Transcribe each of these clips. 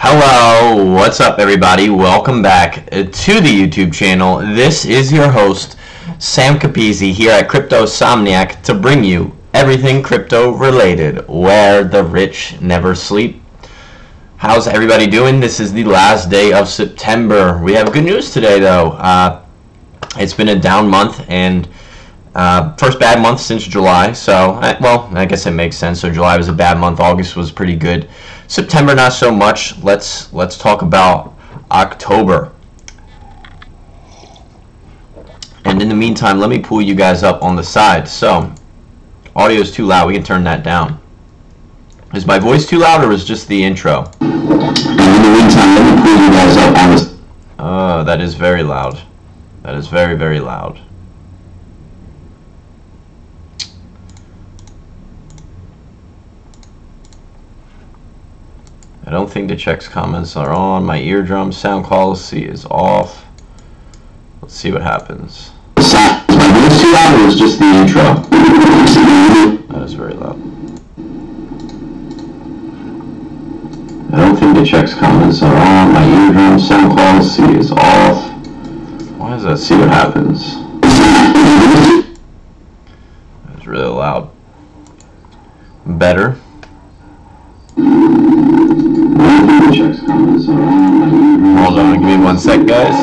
Hello, what's up everybody? Welcome back to the YouTube channel. This is your host, Sam Capizzi, here at Crypto Somniac to bring you everything crypto related, where the rich never sleep. How's everybody doing? This is the last day of September. We have good news today though. It's been a down month and first bad month since July, so well, I guess it makes sense. So July was a bad month, August was pretty good, September not so much. Let's talk about October. And in the meantime, let me pull you guys up on the side. So audio is too loud, we can turn that down. Is my voice too loud or is just the intro? And in the meantime, let me pull you guys up on the... Oh, that is very loud. That is very, very loud. I don't think the checks comments are on. My eardrum sound quality is off. Let's see what happens. My voice too loud or is just the intro? That is very loud. I don't think the checks comments are on. My eardrum sound quality is off. Why is that? See what happens. That's really loud. Better. Hold on, give me 1 sec, guys.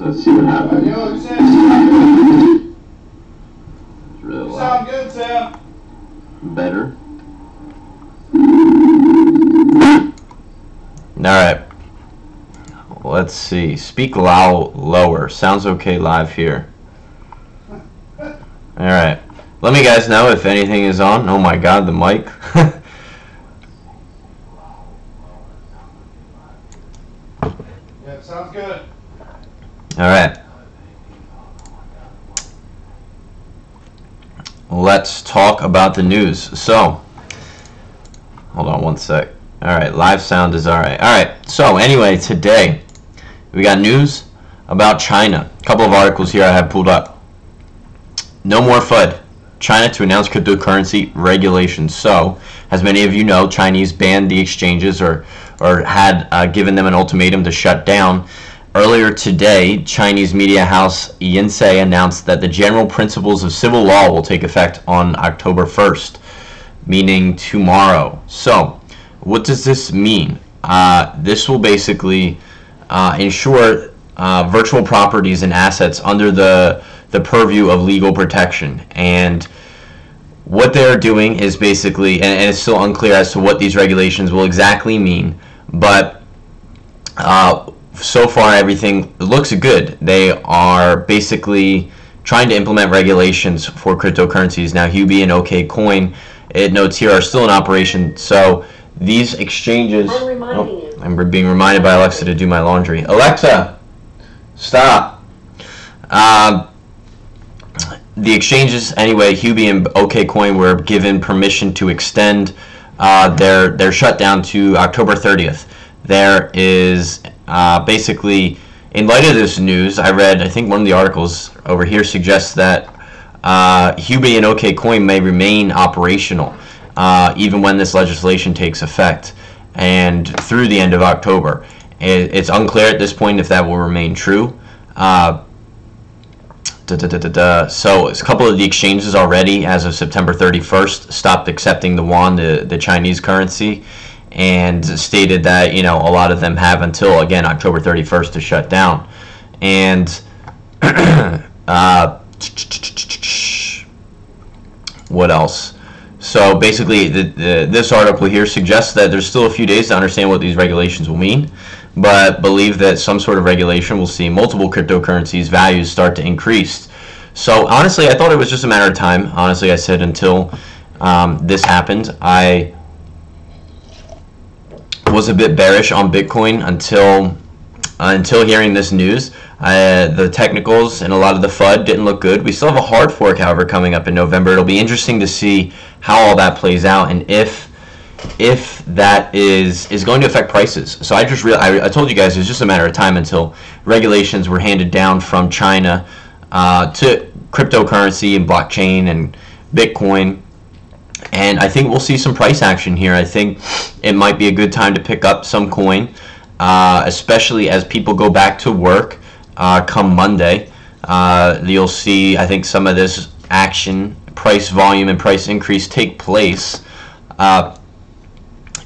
Let's see what happens. It's really loud. Sound good, Sam. Better. Alright. Let's see. Speak lower. Sounds okay live here. Alright. Let me guys know if anything is on. Oh my god, the mic. Yeah, sounds good. Alright. Let's talk about the news. So, hold on 1 sec. Alright, live sound is alright. Alright, so anyway, today we got news about China. A couple of articles here I have pulled up. No more FUD. China to announce cryptocurrency regulations. So, as many of you know, Chinese banned the exchanges or had given them an ultimatum to shut down. Earlier today, Chinese media house Yinsei announced that the general principles of civil law will take effect on October 1st, meaning tomorrow. So, what does this mean? This will basically ensure virtual properties and assets under the purview of legal protection. And what they're doing is basically, and it's still unclear as to what these regulations will exactly mean, but so far everything looks good. They are basically trying to implement regulations for cryptocurrencies. Now Huobi and OKCoin, it notes here, are still in operation. So these exchanges, I'm being reminded by Alexa to do my laundry. Alexa, stop. The exchanges, anyway, Huobi and OKCoin were given permission to extend their shutdown to October 30th. There is basically, in light of this news, I think one of the articles over here suggests that Huobi and OKCoin may remain operational even when this legislation takes effect and through the end of October. It's unclear at this point if that will remain true. So a couple of the exchanges already, as of September 31st, stopped accepting the yuan, the Chinese currency, and stated that, you know, a lot of them have until, again, October 31st to shut down. And what else? So basically, this article here suggests that there's still a few days to understand what these regulations will mean, but believe that some sort of regulation will see multiple cryptocurrencies' values start to increase. So honestly, I thought it was just a matter of time. Honestly, I said until this happened, I was a bit bearish on Bitcoin until hearing this news. The technicals and a lot of the FUD didn't look good. We still have a hard fork, however, coming up in November. It'll be interesting to see how all that plays out and if that is going to affect prices. So I told you guys it's just a matter of time until regulations were handed down from China to cryptocurrency and blockchain and Bitcoin. And I think we'll see some price action here. I think it might be a good time to pick up some coin, especially as people go back to work come Monday. You'll see, I think, some of this action, price volume and price increase take place.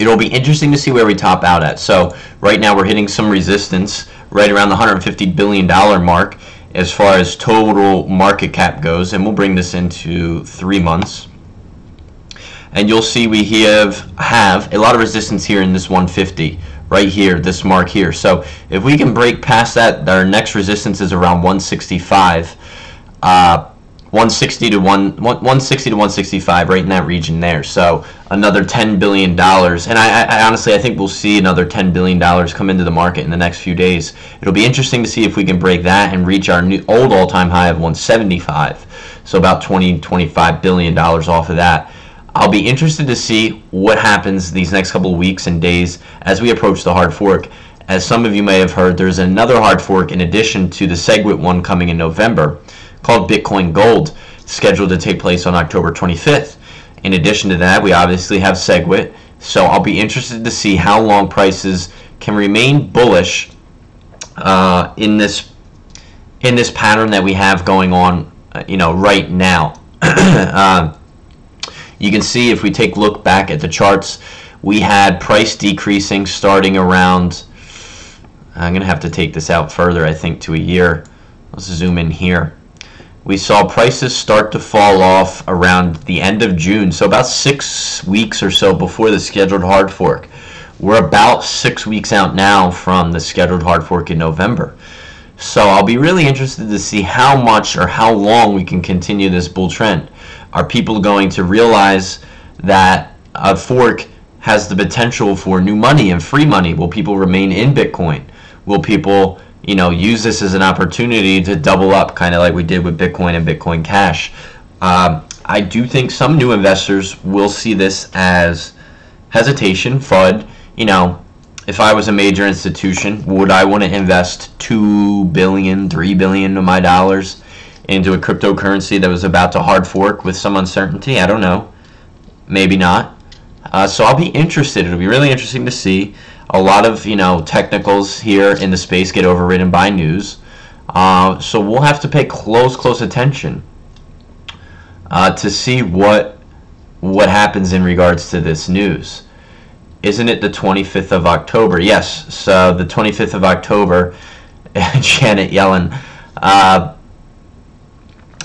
It'll be interesting to see where we top out at. So right now we're hitting some resistance right around the $150 billion mark as far as total market cap goes, and we'll bring this into 3 months. And you'll see we have a lot of resistance here in this 150 right here, this mark here. So if we can break past that, our next resistance is around 165. 160 to 165, right in that region there. So another $10 billion, and I honestly, I think we'll see another $10 billion come into the market in the next few days. It'll be interesting to see if we can break that and reach our new old all-time high of 175. So about $25 billion off of that. I'll be interested to see what happens these next couple of weeks and days as we approach the hard fork. As some of you may have heard, there's another hard fork in addition to the SegWit one coming in November, called Bitcoin Gold, scheduled to take place on October 25th. In addition to that, we obviously have SegWit, so I'll be interested to see how long prices can remain bullish in this pattern that we have going on, right now. You can see if we take a look back at the charts, we had price decreasing starting around, I'm going to have to take this out further, I think, to a year. Let's zoom in here. We saw prices start to fall off around the end of June, so about 6 weeks or so before the scheduled hard fork. We're about 6 weeks out now from the scheduled hard fork in November. So I'll be really interested to see how much or how long we can continue this bull trend. Are people going to realize that a fork has the potential for new money and free money? Will people remain in Bitcoin? Will people use this as an opportunity to double up, kind of like we did with Bitcoin and Bitcoin Cash? I do think some new investors will see this as hesitation, FUD. If I was a major institution, would I want to invest $2 billion, $3 billion of my dollars into a cryptocurrency that was about to hard fork with some uncertainty? I don't know. Maybe not. So I'll be interested. It'll be really interesting to see. A lot of technicals here in the space get overridden by news, so we'll have to pay close attention to see what happens in regards to this news. Isn't it the 25th of October? Yes. So the 25th of October, Janet Yellen,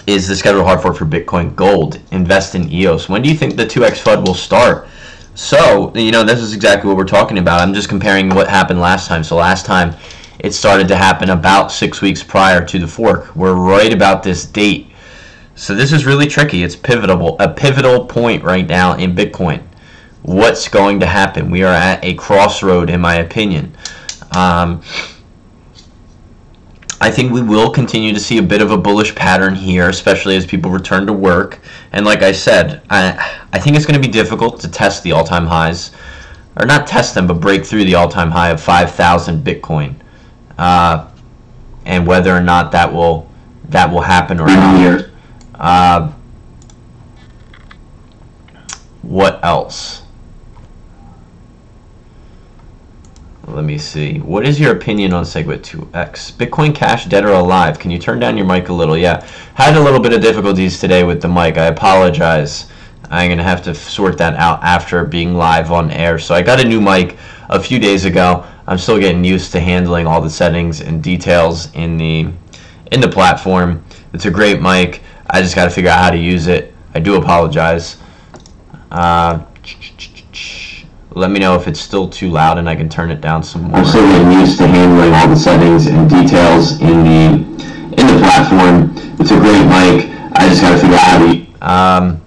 is the scheduled hard fork for Bitcoin Gold. Invest in EOS. When do you think the 2x FUD will start? So, this is exactly what we're talking about. I'm just comparing what happened last time. So last time, it started to happen about 6 weeks prior to the fork. We're right about this date. So this is really tricky. It's a pivotal point right now in Bitcoin. What's going to happen? We are at a crossroad, in my opinion. I think we will continue to see a bit of a bullish pattern here, especially as people return to work. And like I said, I think it's going to be difficult to test the all-time highs, or not test them, but break through the all-time high of 5,000 Bitcoin, and whether or not that will happen or not. What else? Let me see. What is your opinion on SegWit 2X? Bitcoin Cash dead or alive? Can you turn down your mic a little? Yeah. Had a little bit of difficulties today with the mic. I apologize. I'm going to have to sort that out after being live on air. So I got a new mic a few days ago. I'm still getting used to handling all the settings and details in the platform. It's a great mic. I just got to figure out how to use it. I do apologize. Let me know if it's still too loud and I can turn it down some more. I'm still getting used to handling all the settings and details in the platform. It's a great mic. I just got to figure out how to.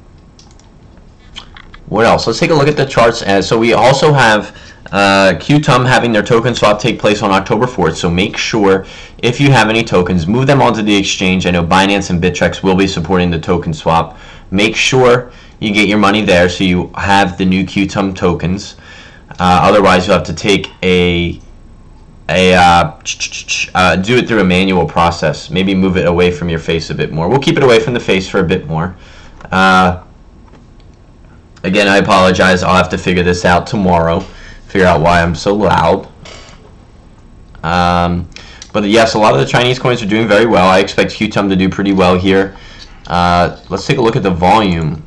What else? Let's take a look at the charts. So we also have QTUM having their token swap take place on October 4th. So make sure if you have any tokens, move them onto the exchange. I know Binance and Bittrex will be supporting the token swap. Make sure you get your money there so you have the new QTUM tokens. Otherwise, you'll have to take do it through a manual process. Maybe move it away from your face a bit more. We'll keep it away from the face for a bit more. Again, I apologize. I'll have to figure this out tomorrow. Figure out why I'm so loud. But yes, a lot of the Chinese coins are doing very well. I expect QTUM to do pretty well here. Let's take a look at the volume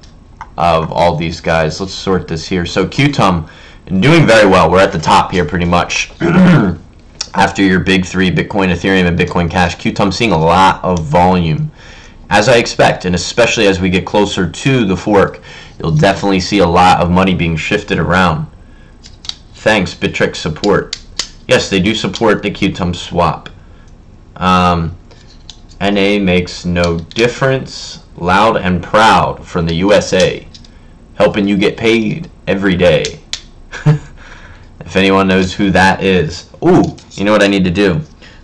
of all these guys. Let's sort this here. So QTUM doing very well. We're at the top here pretty much. After your big three, Bitcoin, Ethereum, and Bitcoin Cash, QTUM seeing a lot of volume, as I expect, and especially as we get closer to the fork, you'll definitely see a lot of money being shifted around. Thanks, Bittrex support. Yes, they do support the QTUM swap. NA makes no difference. Loud and proud from the USA, helping you get paid every day. If anyone knows who that is. Ooh, you know what I need to do?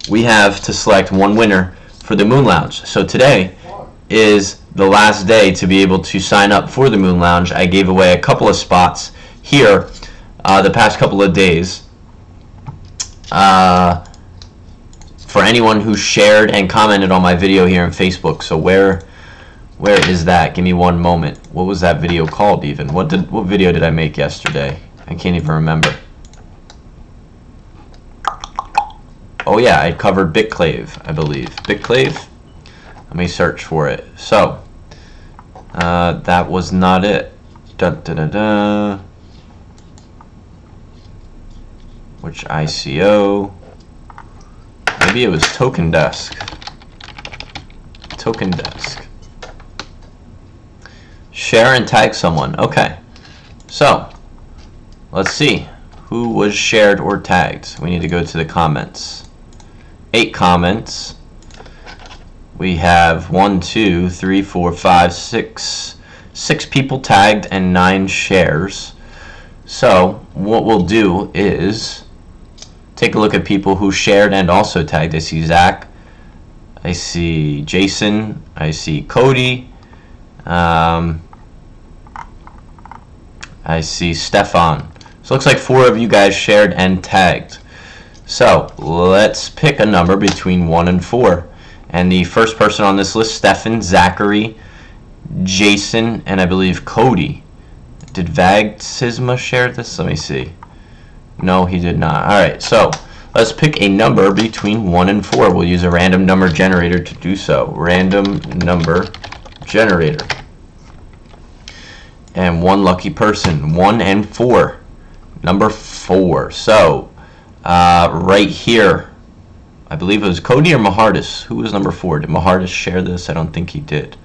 We have to select one winner for the Moon Lounge. So today is the last day to be able to sign up for the Moon Lounge. I gave away a couple of spots here the past couple of days for anyone who shared and commented on my video here on Facebook. So where is that? Give me one moment. What was that video called even? What video did I make yesterday? I can't even remember. Oh yeah, I covered Bitclave, I believe. Bitclave? Let me search for it. So, that was not it. Dun, dun, dun, dun. Which ICO? Maybe it was Token Desk. Token Desk. Share and tag someone. Okay. So, let's see. Who was shared or tagged? We need to go to the comments. 8 comments. We have 1, 2, 3, 4, 5, 6 people tagged and 9 shares. So what we'll do is take a look at people who shared and also tagged. I see Zach, I see Jason, I see Cody, I see Stefan. So it looks like 4 of you guys shared and tagged. So let's pick a number between 1 and 4. And the first person on this list, Stefan, Zachary, Jason, and I believe Cody. Did Vagsisma share this? Let me see. No, he did not. Alright, so let's pick a number between 1 and 4. We'll use a random number generator to do so. Random number generator. And one lucky person. 1 and 4. Number 4. So right here, I believe it was Cody or Mahardis. Who was number 4? Did Mahardis share this? I don't think he did.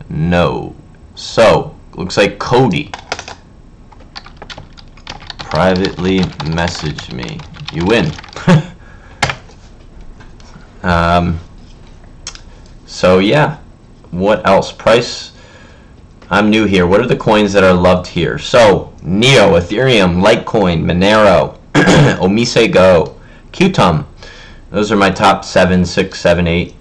No. So, looks like Cody privately messaged me. You win. So yeah. What else? Price. I'm new here. What are the coins that are loved here? So, Neo, Ethereum, Litecoin, Monero, Omise Go, QTUM. Those are my top 7, 6, 7, 8.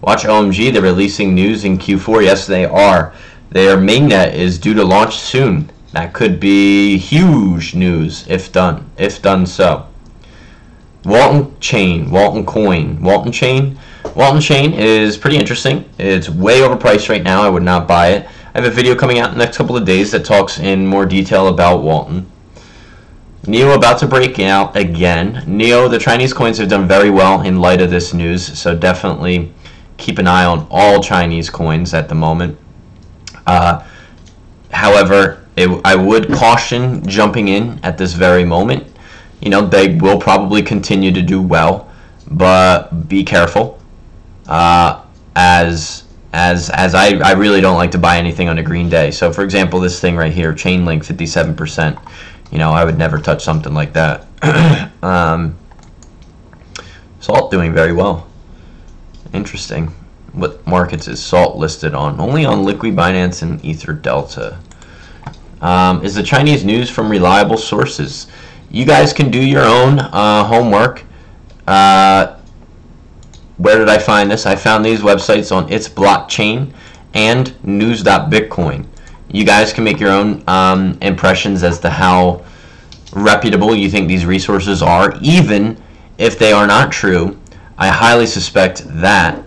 Watch OMG. They're releasing news in Q4. Yes, they are. Their mainnet is due to launch soon. That could be huge news if done. If done so. Walton Chain, Walton Coin, Walton Chain. Walton Chain is pretty interesting. It's way overpriced right now. I would not buy it. I have a video coming out in the next couple of days that talks in more detail about Walton. Neo about to break out again. Neo, the Chinese coins have done very well in light of this news, so definitely keep an eye on all Chinese coins at the moment. However, I would caution jumping in at this very moment. You know, they will probably continue to do well, but be careful. As I really don't like to buy anything on a green day. So, for example, this thing right here, Chainlink, 57%. You know, I would never touch something like that. Salt doing very well. Interesting. What markets is Salt listed on? Only on Liquid, Binance, and Ether Delta. Is the Chinese news from reliable sources? You guys can do your own homework. Where did I find this? I found these websites on It's Blockchain and news.bitcoin. You guys can make your own impressions as to how reputable you think these resources are. Even if they are not true, I highly suspect that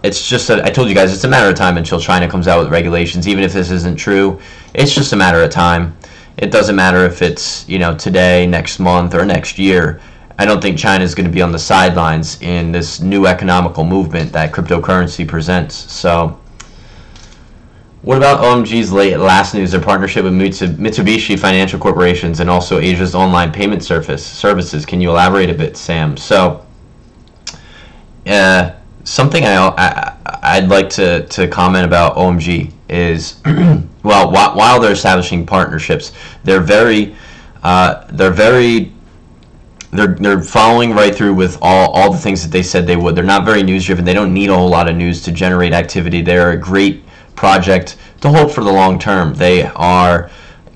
It's just I told you guys, it's a matter of time until China comes out with regulations. Even if this isn't true, it's just a matter of time. It doesn't matter if it's, you know, today, next month, or next year. I don't think China is going to be on the sidelines in this new economical movement that cryptocurrency presents. So, what about OMG's last news? Their partnership with Mitsubishi Financial Corporations and also Asia's online payment services. Can you elaborate a bit, Sam? So, something I'd like to comment about OMG is, well, while they're establishing partnerships, they're following right through with all the things that they said they would. They're not very news driven. They don't need a whole lot of news to generate activity. They're a great project to hold for the long term. They are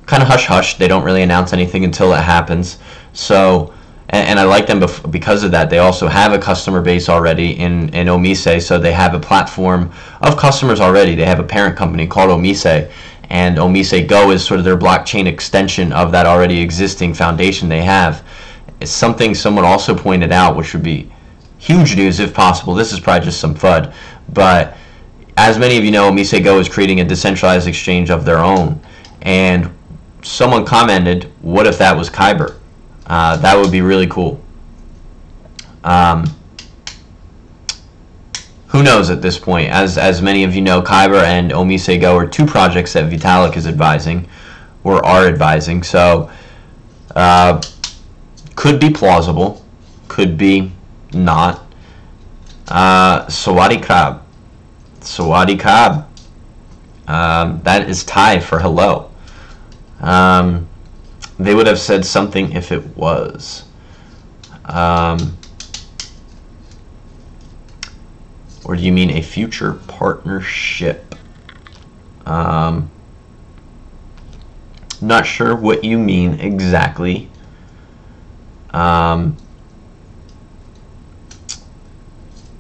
kind of hush hush. They don't really announce anything until it happens. So, and I like them because of that. They also have a customer base already in Omise, so they have a platform of customers already. They have a parent company called Omise, and Omise Go is sort of their blockchain extension of that already existing foundation they have. It's something someone also pointed out, which would be huge news if possible. This is probably just some FUD, but as many of you know, Omise Go is creating a decentralized exchange of their own, and someone commented, what if that was Kyber? That would be really cool. Who knows at this point? As many of you know, Kyber and Omise Go are two projects that Vitalik is advising, or are advising. So, could be plausible, could be not. Sawadee Krab. Sawadee Krab. That is Thai for hello. They would have said something if it was. Or do you mean a future partnership? Not sure what you mean exactly. But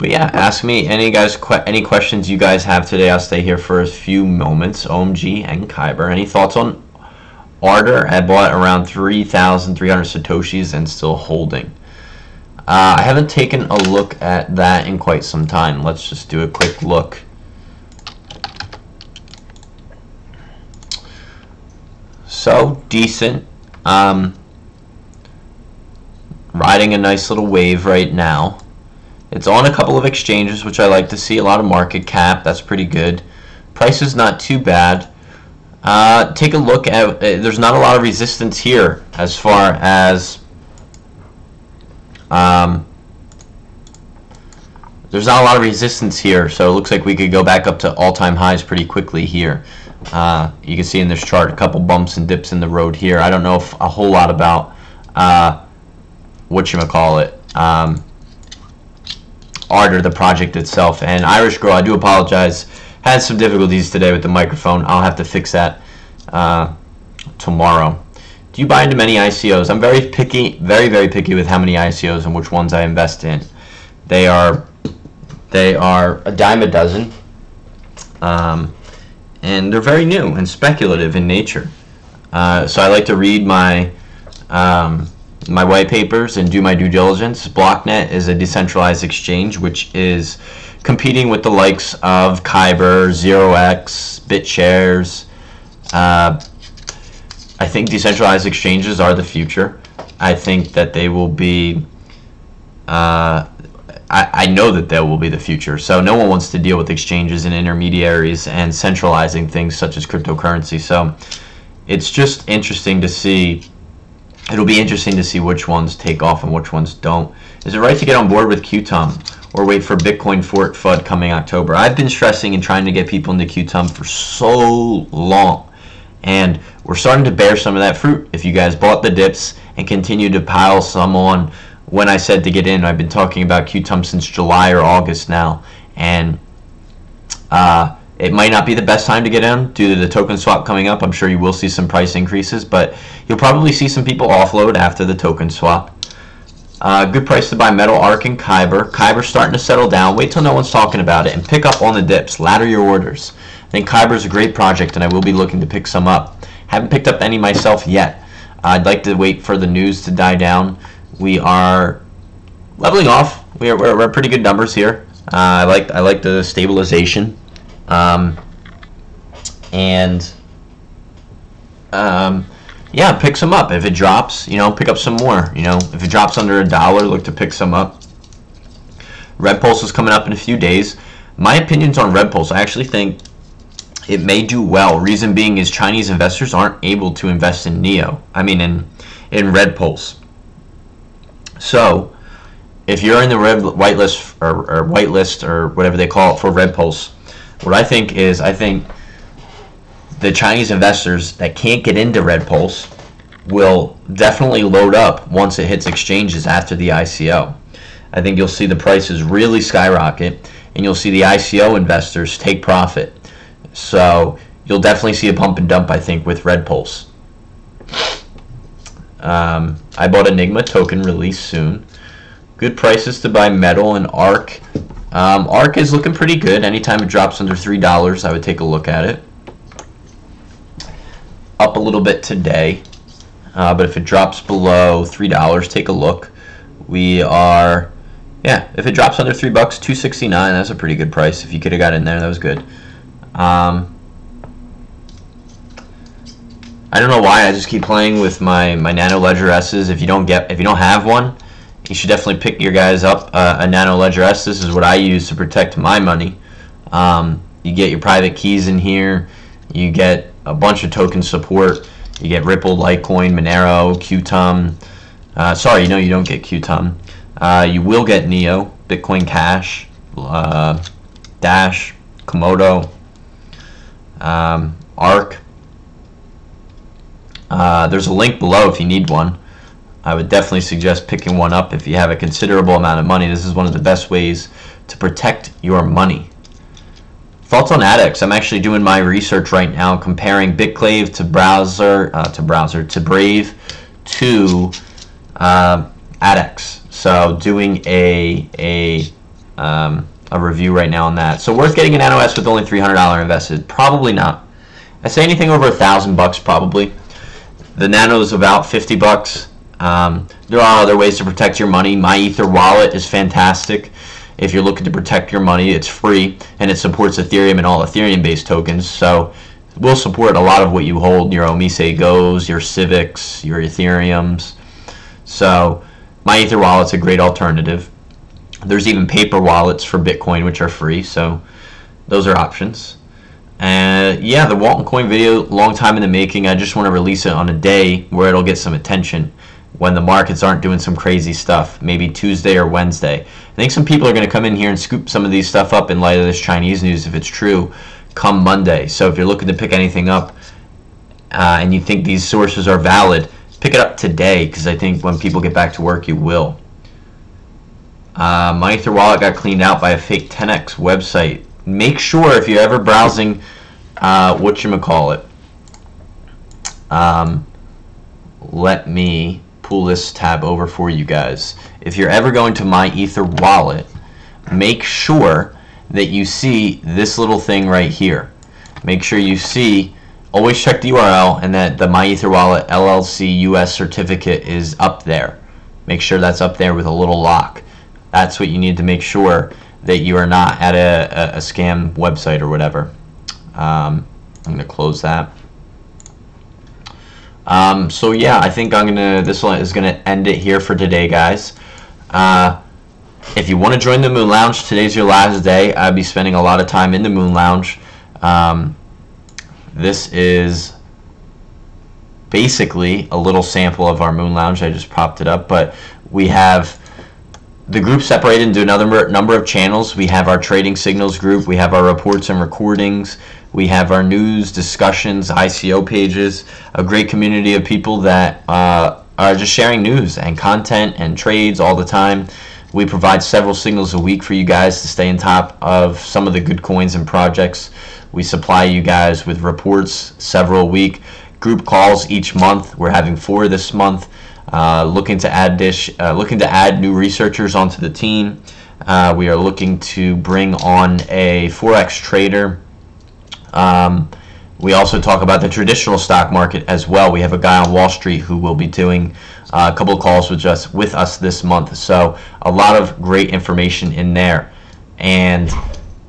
yeah, ask me any questions you guys have today. I'll stay here for a few moments. OMG and Kyber. Any thoughts on Ardor? I bought around 3,300 Satoshis and still holding. I haven't taken a look at that in quite some time. Let's just do a quick look. So, decent. Riding a nice little wave right now. It's on a couple of exchanges, which I like to see. A lot of market cap. That's pretty good. Price is not too bad. Take a look at, there's not a lot of resistance here as far as, there's not a lot of resistance here, so it looks like we could go back up to all-time highs pretty quickly here. You can see in this chart a couple bumps and dips in the road here. I don't know if a whole lot about, whatchamacallit, Ardor, the project itself. And Irish Girl, I do apologize, had some difficulties today with the microphone. I'll have to fix that tomorrow. Do you buy into many ICOs? I'm very picky, very picky with how many ICOs and which ones I invest in. They are a dime a dozen, and they're very new and speculative in nature. So I like to read my my white papers and do my due diligence. Blocknet is a decentralized exchange which is competing with the likes of Kyber, 0x, BitShares. I think decentralized exchanges are the future. I think that they will be, I know that they will be the future. So no one wants to deal with exchanges and intermediaries and centralizing things such as cryptocurrency. So it's just interesting to see. It'll be interesting to see which ones take off and which ones don't. Is it right to get on board with QTUM or wait for Bitcoin Fort FUD coming October? I've been stressing and trying to get people into QTUM for so long, and we're starting to bear some of that fruit. If you guys bought the dips and continue to pile some on when I said to get in, I've been talking about QTUM since July or August now, and it might not be the best time to get in due to the token swap coming up. I'm sure you will see some price increases, but you'll probably see some people offload after the token swap. Good price to buy Metal Arc and Kyber. Kyber's starting to settle down. Wait till no one's talking about it and pick up on the dips. Ladder your orders. I think Kyber's a great project, and I will be looking to pick some up. Haven't picked up any myself yet. I'd like to wait for the news to die down. We are leveling off. We're pretty good numbers here. I like the stabilization, and yeah, pick some up. If it drops, pick up some more. If it drops under $1, look to pick some up. Red Pulse is coming up in a few days. My opinions on Red Pulse, I actually think it may do well. Reason being is Chinese investors aren't able to invest in in Red Pulse. So if you're in the whitelist or whitelist or whatever they call it for Red Pulse, what I think the Chinese investors that can't get into Red Pulse will definitely load up once it hits exchanges after the ICO. I think you'll see the prices really skyrocket, and you'll see the ICO investors take profit. So you'll definitely see a pump and dump, I think, with Red Pulse. I bought Enigma token, release soon. Good prices to buy Metal and ARC. ARC is looking pretty good. Anytime it drops under $3, I would take a look at it. Up a little bit today, but if it drops below $3, take a look. If it drops under $3, $2.69, that's a pretty good price. If you could have got in there, that was good. I don't know why I just keep playing with my Nano Ledger S's. If you don't have one, you should definitely pick your guys up a Nano Ledger S. This is what I use to protect my money. You get your private keys in here. You get a bunch of token support. You get Ripple, Litecoin, Monero, Qtum. Sorry, no, you don't get Qtum. You will get Neo, Bitcoin Cash, Dash, Komodo, ARC. There's a link below if you need one. I would definitely suggest picking one up if you have a considerable amount of money. This is one of the best ways to protect your money. Thoughts on ADDX? I'm actually doing my research right now, comparing Bitclave to Brave to ADDX. So doing a review right now on that. So worth getting an Nano S with only $300 invested? Probably not. I say anything over $1,000 probably. The Nano is about $50. There are other ways to protect your money. My Ether wallet is fantastic. If you're looking to protect your money, it's free, and it supports Ethereum and all Ethereum-based tokens. So it will support a lot of what you hold, your Omise Go's, your Civics, your Ethereums. So my Ether wallet's a great alternative. There's even paper wallets for Bitcoin, which are free. So those are options. And yeah, the Walton Coin video, long time in the making. I just want to release it on a day where it'll get some attention, when the markets aren't doing some crazy stuff, maybe Tuesday or Wednesday. I think some people are going to come in here and scoop some of these stuff up in light of this Chinese news, if it's true, come Monday. So if you're looking to pick anything up and you think these sources are valid, pick it up today, because I think when people get back to work, you will. My Ether wallet got cleaned out by a fake 10x website. Make sure if you're ever browsing, whatchamacallit, let me pull this tab over for you guys. If you're ever going to My Ether wallet, make sure that you see this little thing right here. Make sure you see, always check the URL, and that the My Ether wallet LLC US certificate is up there. Make sure that's up there with a little lock. That's what you need to make sure that you are not at a scam website or whatever. I'm going to close that. So yeah, I think this one is gonna end it here for today, guys. If you want to join the Moon Lounge, today's your last day. I'll be spending a lot of time in the Moon Lounge. This is basically a little sample of our Moon Lounge. I just popped it up, but we have the group separated into another number of channels. We have our trading signals group, we have our reports and recordings, we have our news, discussions, ICO pages, a great community of people that are just sharing news and content and trades all the time. We provide several signals a week for you guys to stay on top of some of the good coins and projects. We supply you guys with reports several a week, group calls each month. We're having 4 this month. Looking to add new researchers onto the team. We are looking to bring on a Forex trader. We also talk about the traditional stock market as well. We have a guy on Wall Street who will be doing a couple of calls with us this month. So a lot of great information in there. and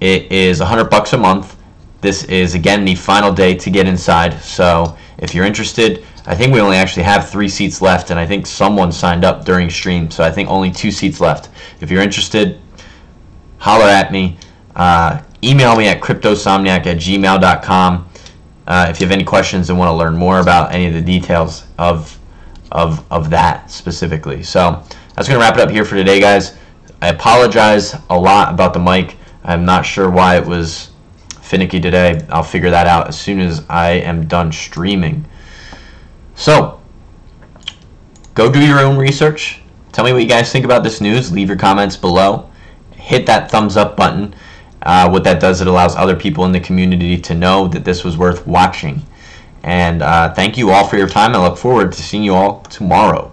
it is $100 a month. This is, again, the final day to get inside, so if you're interested, I think we only actually have 3 seats left, and I think someone signed up during stream, so I think only 2 seats left. If you're interested, holler at me. Email me at cryptosomniac@gmail.com if you have any questions and want to learn more about any of the details of that specifically. So that's going to wrap it up here for today, guys. I apologize a lot about the mic. I'm not sure why it was finicky today. I'll figure that out as soon as I am done streaming. So go do your own research. Tell me what you guys think about this news. Leave your comments below. Hit that thumbs up button. What that does, it allows other people in the community to know that this was worth watching. And thank you all for your time. I look forward to seeing you all tomorrow.